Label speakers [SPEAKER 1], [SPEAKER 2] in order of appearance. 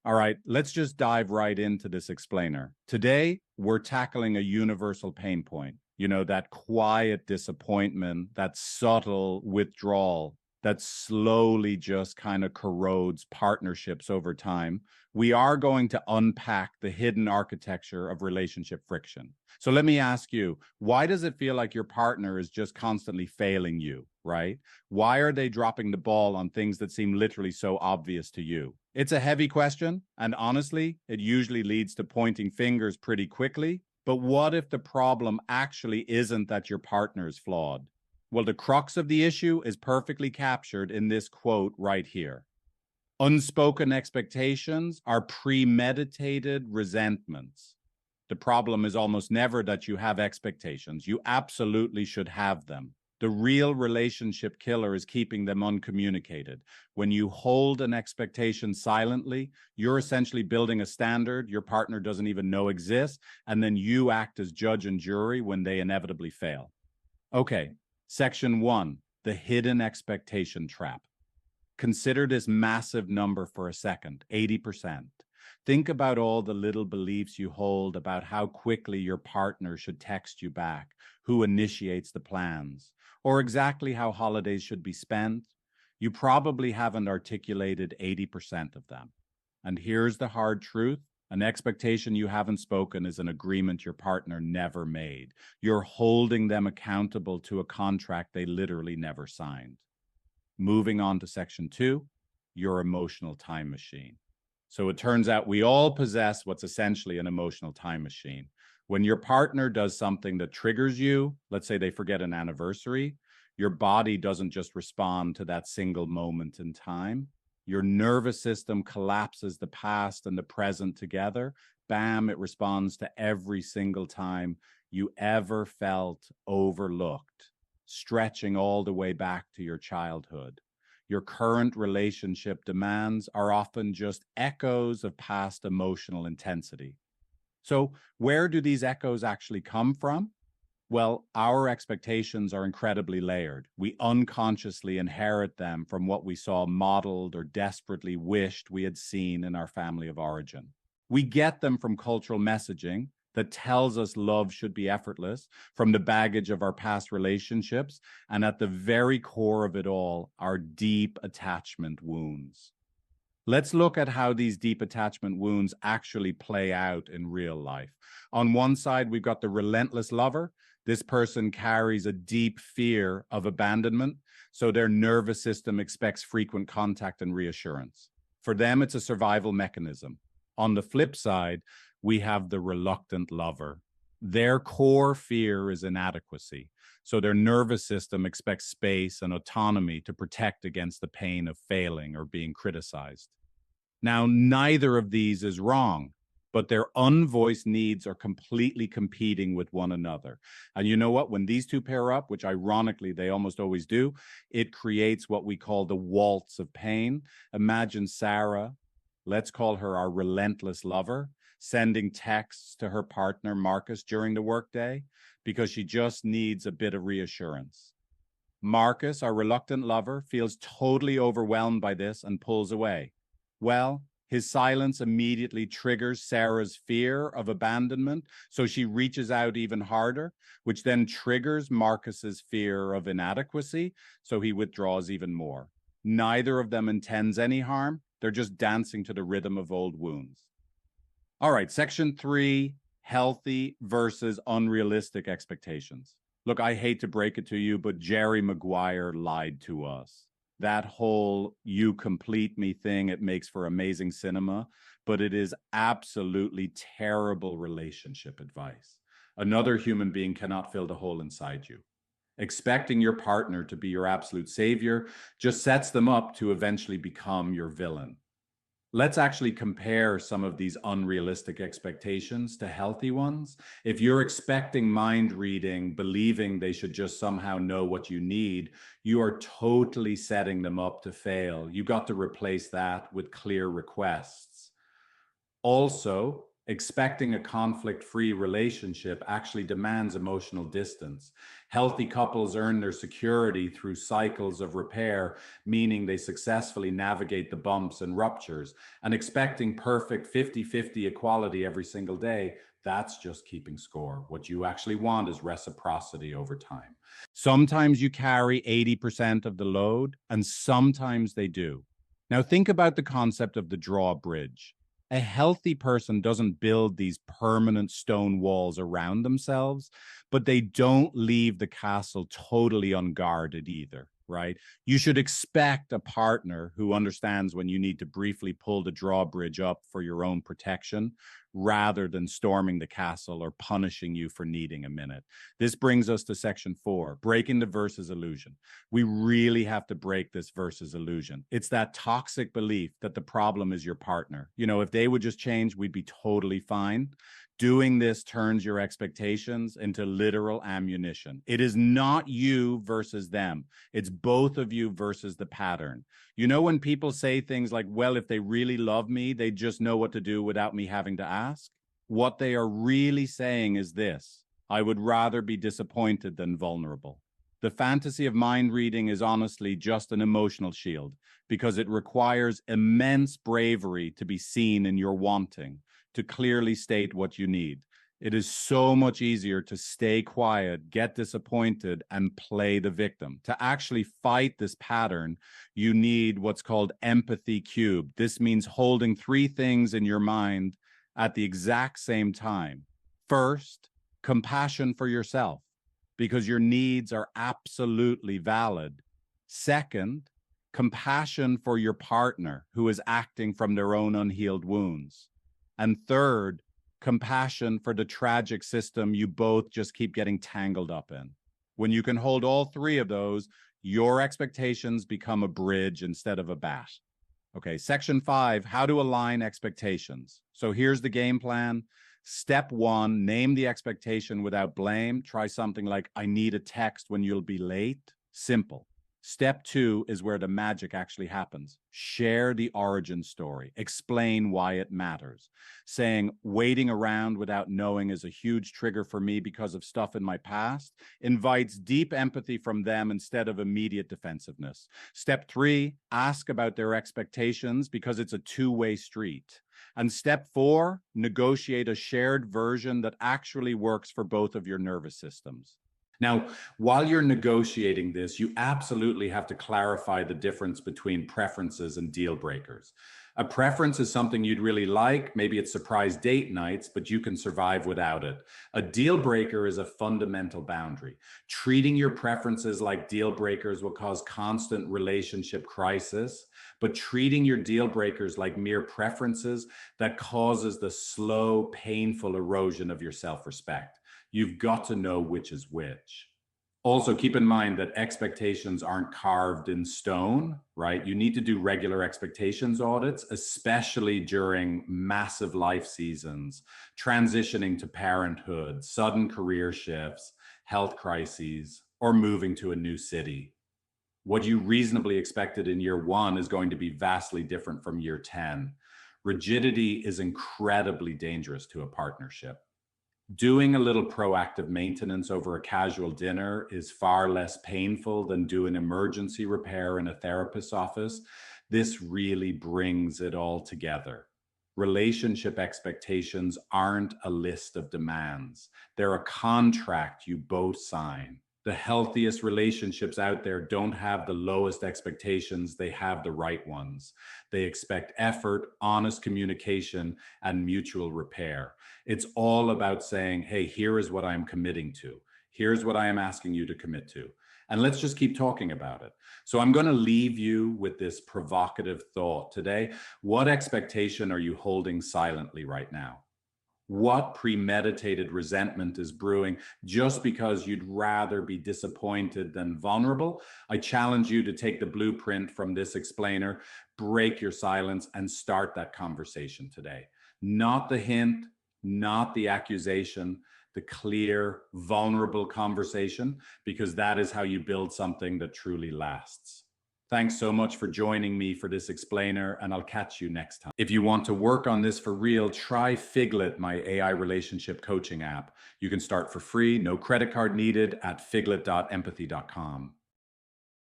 [SPEAKER 1] All right, let's just dive right into this explainer. Today, we're tackling a universal pain point. You know, that quiet disappointment, that subtle withdrawal that slowly just kind of corrodes partnerships over time. We are going to unpack the hidden architecture of relationship friction. So let me ask you, why does it feel like your partner is just constantly failing you, right? Why are they dropping the ball on things that seem literally so obvious to you? It's a heavy question, and honestly, it usually leads to pointing fingers pretty quickly. But what if the problem actually isn't that your partner is flawed? Well, the crux of the issue is perfectly captured in this quote right here. Unspoken expectations are premeditated resentments. The problem is almost never that you have expectations. You absolutely should have them. The real relationship killer is keeping them uncommunicated. When you hold an expectation silently, you're essentially building a standard your partner doesn't even know exists, and then you act as judge and jury when they inevitably fail. Okay, section 1, the hidden expectation trap. Consider this massive number for a second, 80%. Think about all the little beliefs you hold about how quickly your partner should text you back, who initiates the plans, or exactly how holidays should be spent. You probably haven't articulated 80% of them. And here's the hard truth. An expectation you haven't spoken is an agreement your partner never made. You're holding them accountable to a contract they literally never signed. Moving on to section 2, your emotional time machine. So it turns out we all possess what's essentially an emotional time machine. When your partner does something that triggers you, let's say they forget an anniversary, your body doesn't just respond to that single moment in time. Your nervous system collapses the past and the present together. Bam, it responds to every single time you ever felt overlooked, stretching all the way back to your childhood. Your current relationship demands are often just echoes of past emotional intensity. So, where do these echoes actually come from? Well, our expectations are incredibly layered. We unconsciously inherit them from what we saw modeled or desperately wished we had seen in our family of origin. We get them from cultural messaging that tells us love should be effortless, from the baggage of our past relationships, and at the very core of it all, our deep attachment wounds. Let's look at how these deep attachment wounds actually play out in real life. On one side, we've got the relentless lover. This person carries a deep fear of abandonment, so their nervous system expects frequent contact and reassurance. For them, it's a survival mechanism. On the flip side, we have the reluctant lover. Their core fear is inadequacy, so their nervous system expects space and autonomy to protect against the pain of failing or being criticized. Now, neither of these is wrong, but their unvoiced needs are completely competing with one another. And you know what? When these two pair up, which ironically they almost always do, it creates what we call the waltz of pain. Imagine Sarah, let's call her our relentless lover, sending texts to her partner, Marcus, during the workday because she just needs a bit of reassurance. Marcus, our reluctant lover, feels totally overwhelmed by this and pulls away. Well, his silence immediately triggers Sarah's fear of abandonment, so she reaches out even harder, which then triggers Marcus's fear of inadequacy, so he withdraws even more. Neither of them intends any harm. They're just dancing to the rhythm of old wounds. All right, section 3, healthy versus unrealistic expectations. Look, I hate to break it to you, but Jerry Maguire lied to us. That whole "you complete me" thing, it makes for amazing cinema, but it is absolutely terrible relationship advice. Another human being cannot fill the hole inside you. Expecting your partner to be your absolute savior just sets them up to eventually become your villain. Let's actually compare some of these unrealistic expectations to healthy ones. If you're expecting mind reading, believing they should just somehow know what you need, you are totally setting them up to fail. You got to replace that with clear requests. Also, Expecting a conflict-free relationship actually demands emotional distance. Healthy couples earn their security through cycles of repair, meaning they successfully navigate the bumps and ruptures. And expecting perfect 50-50 equality every single day, that's just keeping score. What you actually want is reciprocity over time. Sometimes you carry 80% of the load, and sometimes they do. Now, think about the concept of the drawbridge. A healthy person doesn't build these permanent stone walls around themselves, but they don't leave the castle totally unguarded either, right? You should expect a partner who understands when you need to briefly pull the drawbridge up for your own protection rather than storming the castle or punishing you for needing a minute. This brings us to section 4, breaking the versus illusion. We really have to break this versus illusion. It's that toxic belief that the problem is your partner. You know, if they would just change, we'd be totally fine. Doing this turns your expectations into literal ammunition. It is not you versus them. It's both of you versus the pattern. You know, when people say things like, well, if they really love me, they just know what to do without me having to ask. What they are really saying is this: I would rather be disappointed than vulnerable. The fantasy of mind reading is honestly just an emotional shield because it requires immense bravery to be seen in your wanting, to clearly state what you need. It is so much easier to stay quiet, get disappointed, and play the victim. To actually fight this pattern, you need what's called empathy cube. This means holding 3 things in your mind at the exact same time. First, compassion for yourself, because your needs are absolutely valid. Second, compassion for your partner who is acting from their own unhealed wounds. And third, compassion for the tragic system you both just keep getting tangled up in. When you can hold all 3 of those, your expectations become a bridge instead of a bat. Okay, section 5, how to align expectations. So here's the game plan. Step 1, name the expectation without blame. Try something like, I need a text when you'll be late. Simple. Step 2 is where the magic actually happens. Share the origin story. Explain why it matters. Saying waiting around without knowing is a huge trigger for me because of stuff in my past invites deep empathy from them instead of immediate defensiveness. Step 3, ask about their expectations because it's a two-way street. And step 4, negotiate a shared version that actually works for both of your nervous systems. Now, while you're negotiating this, you absolutely have to clarify the difference between preferences and deal breakers. A preference is something you'd really like. Maybe it's surprise date nights, but you can survive without it. A deal breaker is a fundamental boundary. Treating your preferences like deal breakers will cause constant relationship crisis, but treating your deal breakers like mere preferences, that causes the slow, painful erosion of your self-respect. You've got to know which is which. Also, keep in mind that expectations aren't carved in stone, right? You need to do regular expectations audits, especially during massive life seasons, transitioning to parenthood, sudden career shifts, health crises, or moving to a new city. What you reasonably expected in year 1 is going to be vastly different from year 10. Rigidity is incredibly dangerous to a partnership. Doing a little proactive maintenance over a casual dinner is far less painful than doing emergency repair in a therapist's office. This really brings it all together. Relationship expectations aren't a list of demands. They're a contract you both sign. The healthiest relationships out there don't have the lowest expectations, they have the right ones. They expect effort, honest communication, and mutual repair. It's all about saying, hey, here is what I'm committing to. Here's what I am asking you to commit to. And let's just keep talking about it. So I'm going to leave you with this provocative thought today. What expectation are you holding silently right now? What premeditated resentment is brewing just because you'd rather be disappointed than vulnerable? I challenge you to take the blueprint from this explainer, break your silence, and start that conversation today. Not the hint, not the accusation, the clear, vulnerable conversation, because that is how you build something that truly lasts. Thanks so much for joining me for this explainer, and I'll catch you next time. If you want to work on this for real, try Figlet, my AI relationship coaching app. You can start for free, no credit card needed, at figlet.empathy.com.